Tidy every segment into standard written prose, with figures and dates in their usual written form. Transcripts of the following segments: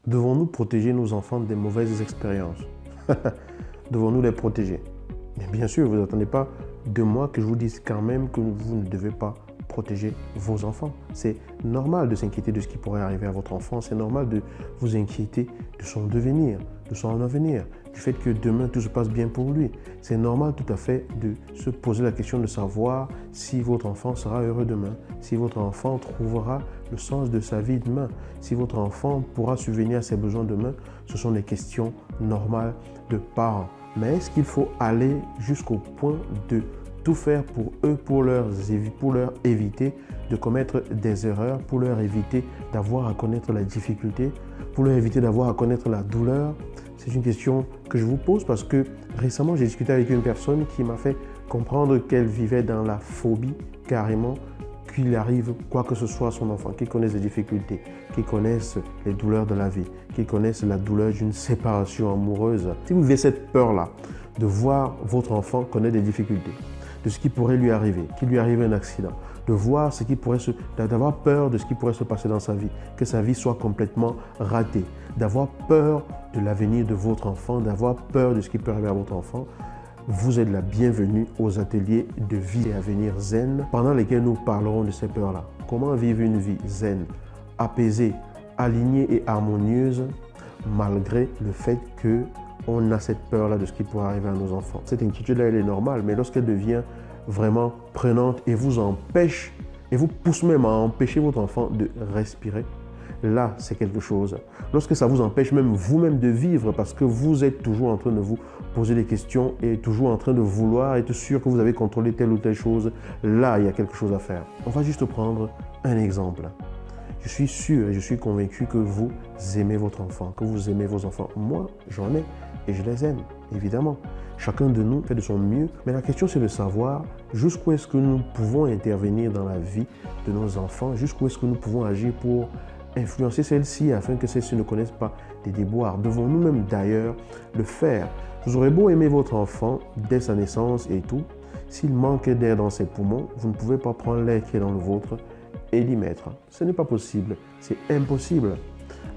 Devons-nous protéger nos enfants des mauvaises expériences? Devons-nous les protéger? Mais bien sûr, vous n'attendez pas de moi que je vous dise quand même que vous ne devez pas protéger vos enfants. C'est normal de s'inquiéter de ce qui pourrait arriver à votre enfant. C'est normal de vous inquiéter de son devenir, de son avenir, du fait que demain tout se passe bien pour lui. C'est normal tout à fait de se poser la question de savoir si votre enfant sera heureux demain, si votre enfant trouvera le sens de sa vie demain, si votre enfant pourra subvenir à ses besoins demain. Ce sont des questions normales de parents. Mais est-ce qu'il faut aller jusqu'au point de tout faire pour eux, pour leur éviter de commettre des erreurs, pour leur éviter d'avoir à connaître la difficulté, pour leur éviter d'avoir à connaître la douleur? C'est une question que je vous pose parce que récemment, j'ai discuté avec une personne qui m'a fait comprendre qu'elle vivait dans la phobie carrément, qu'il arrive quoi que ce soit à son enfant, qu'il connaisse les difficultés, qu'il connaisse les douleurs de la vie, qu'il connaisse la douleur d'une séparation amoureuse. Si vous vivez cette peur-là de voir votre enfant connaître des difficultés, de ce qui pourrait lui arriver, qu'il lui arrive un accident, de voir ce qui pourrait d'avoir peur de ce qui pourrait se passer dans sa vie, que sa vie soit complètement ratée, d'avoir peur de l'avenir de votre enfant, d'avoir peur de ce qui peut arriver à votre enfant, vous êtes la bienvenue aux ateliers de vie et avenir zen pendant lesquels nous parlerons de ces peurs-là. Comment vivre une vie zen, apaisée, alignée et harmonieuse malgré le fait que on a cette peur-là de ce qui pourrait arriver à nos enfants. Cette inquiétude-là, elle est normale, mais lorsqu'elle devient vraiment prenante et vous empêche, et vous pousse même à empêcher votre enfant de respirer, là, c'est quelque chose. Lorsque ça vous empêche même vous-même de vivre parce que vous êtes toujours en train de vous poser des questions et toujours en train de vouloir être sûr que vous avez contrôlé telle ou telle chose, là, il y a quelque chose à faire. On va juste prendre un exemple. Je suis sûr et je suis convaincu que vous aimez votre enfant, que vous aimez vos enfants. Moi, j'en ai et je les aime, évidemment. Chacun de nous fait de son mieux, mais la question c'est de savoir jusqu'où est-ce que nous pouvons intervenir dans la vie de nos enfants, jusqu'où est-ce que nous pouvons agir pour influencer celle-ci afin que celle-ci ne connaisse pas des déboires. Devons-nous même d'ailleurs le faire? Vous aurez beau aimer votre enfant dès sa naissance et tout, s'il manque d'air dans ses poumons, vous ne pouvez pas prendre l'air qui est dans le vôtre et l'y mettre. Ce n'est pas possible, c'est impossible.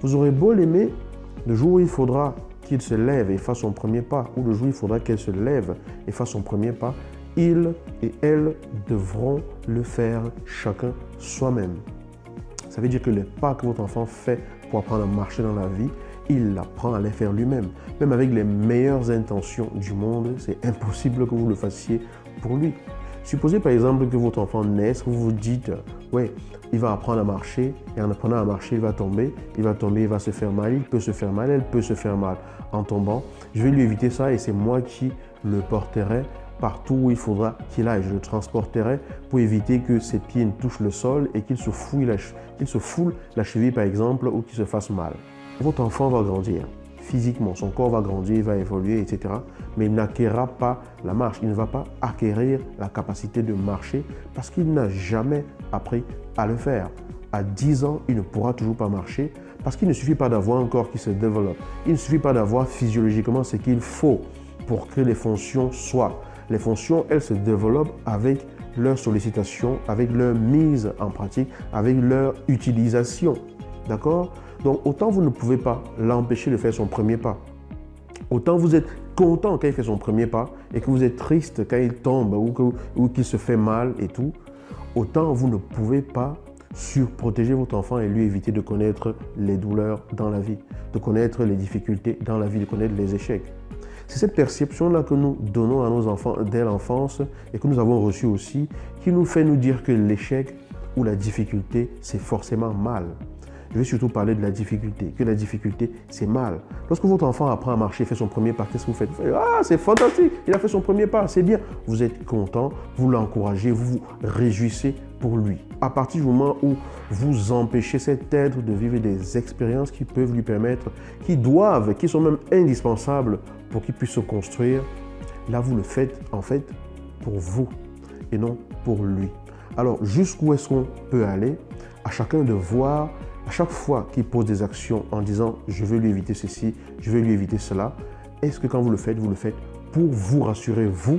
Vous aurez beau l'aimer, le jour où il faudra qu'il se lève et fasse son premier pas, ou le jour où il faudra qu'elle se lève et fasse son premier pas, il et elle devront le faire chacun soi-même. Ça veut dire que les pas que votre enfant fait pour apprendre à marcher dans la vie, il apprend à les faire lui-même. Même avec les meilleures intentions du monde, c'est impossible que vous le fassiez pour lui. Supposez par exemple que votre enfant naisse, vous vous dites, ouais, il va apprendre à marcher, et en apprenant à marcher, il va tomber, il va se faire mal, il peut se faire mal, elle peut se faire mal en tombant. Je vais lui éviter ça et c'est moi qui le porterai partout où il faudra qu'il aille. Je le transporterai pour éviter que ses pieds ne touchent le sol et qu'il se foule la cheville par exemple ou qu'il se fasse mal. Votre enfant va grandir physiquement, son corps va grandir, il va évoluer, etc. Mais il n'acquérera pas la marche, il ne va pas acquérir la capacité de marcher parce qu'il n'a jamais appris à le faire. À 10 ans, il ne pourra toujours pas marcher parce qu'il ne suffit pas d'avoir un corps qui se développe. Il ne suffit pas d'avoir physiologiquement ce qu'il faut pour que les fonctions soient. Les fonctions, elles se développent avec leur sollicitation, avec leur mise en pratique, avec leur utilisation. D'accord? Donc, autant vous ne pouvez pas l'empêcher de faire son premier pas, autant vous êtes content quand il fait son premier pas et que vous êtes triste quand il tombe ou qu'il se fait mal et tout, autant vous ne pouvez pas surprotéger votre enfant et lui éviter de connaître les douleurs dans la vie, de connaître les difficultés dans la vie, de connaître les échecs. C'est cette perception-là que nous donnons à nos enfants dès l'enfance et que nous avons reçue aussi, qui nous fait nous dire que l'échec ou la difficulté, c'est forcément mal. Je vais surtout parler de la difficulté, que la difficulté, c'est mal. Lorsque votre enfant apprend à marcher, fait son premier pas, qu'est-ce que vous faites? Vous faites, ah, c'est fantastique, il a fait son premier pas, c'est bien. Vous êtes content, vous l'encouragez, vous vous réjouissez pour lui. À partir du moment où vous empêchez cet être de vivre des expériences qui peuvent lui permettre, qui sont même indispensables pour qu'il puisse se construire, là, vous le faites en fait pour vous et non pour lui. Alors, jusqu'où est-ce qu'on peut aller? À chacun de voir, à chaque fois qu'il pose des actions en disant « je veux lui éviter ceci, je veux lui éviter cela », est-ce que quand vous le faites pour vous rassurer vous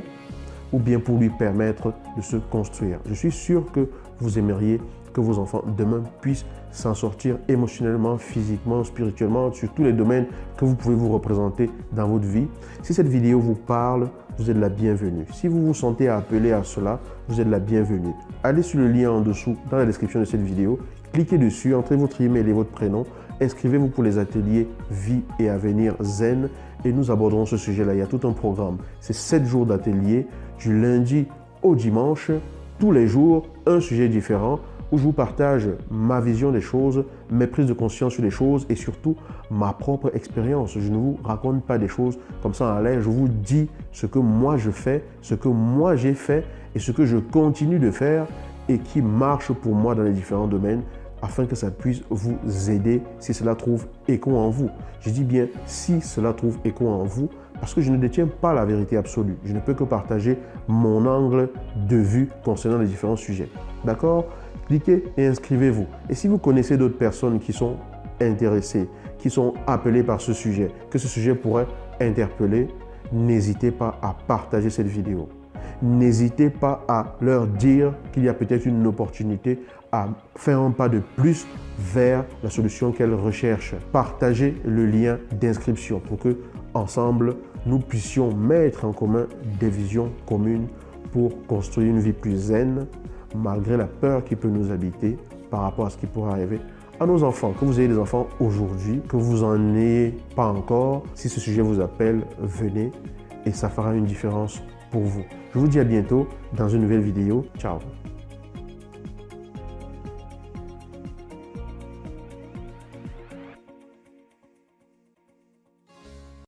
ou bien pour lui permettre de se construire? Je suis sûr que vous aimeriez que vos enfants demain puissent s'en sortir émotionnellement, physiquement, spirituellement, sur tous les domaines que vous pouvez vous représenter dans votre vie. Si cette vidéo vous parle, vous êtes la bienvenue. Si vous vous sentez appelé à cela, vous êtes la bienvenue. Allez sur le lien en dessous dans la description de cette vidéo, cliquez dessus, entrez votre email et votre prénom, inscrivez-vous pour les ateliers Vie et Avenir Zen et nous aborderons ce sujet-là. Il y a tout un programme. C'est 7 jours d'atelier, du lundi au dimanche, tous les jours, un sujet différent, où je vous partage ma vision des choses, mes prises de conscience sur les choses et surtout ma propre expérience. Je ne vous raconte pas des choses comme ça en l'air, je vous dis ce que moi je fais, ce que moi j'ai fait et ce que je continue de faire et qui marche pour moi dans les différents domaines afin que ça puisse vous aider si cela trouve écho en vous. Je dis bien si cela trouve écho en vous parce que je ne détiens pas la vérité absolue. Je ne peux que partager mon angle de vue concernant les différents sujets. D'accord ? Cliquez et inscrivez-vous. Et si vous connaissez d'autres personnes qui sont intéressées, qui sont appelées par ce sujet, que ce sujet pourrait interpeller, n'hésitez pas à partager cette vidéo. N'hésitez pas à leur dire qu'il y a peut-être une opportunité à faire un pas de plus vers la solution qu'elles recherchent. Partagez le lien d'inscription pour que, ensemble, nous puissions mettre en commun des visions communes pour construire une vie plus zen, malgré la peur qui peut nous habiter par rapport à ce qui pourrait arriver à nos enfants. Que vous ayez des enfants aujourd'hui, que vous n'en ayez pas encore, si ce sujet vous appelle, venez et ça fera une différence pour vous. Je vous dis à bientôt dans une nouvelle vidéo. Ciao.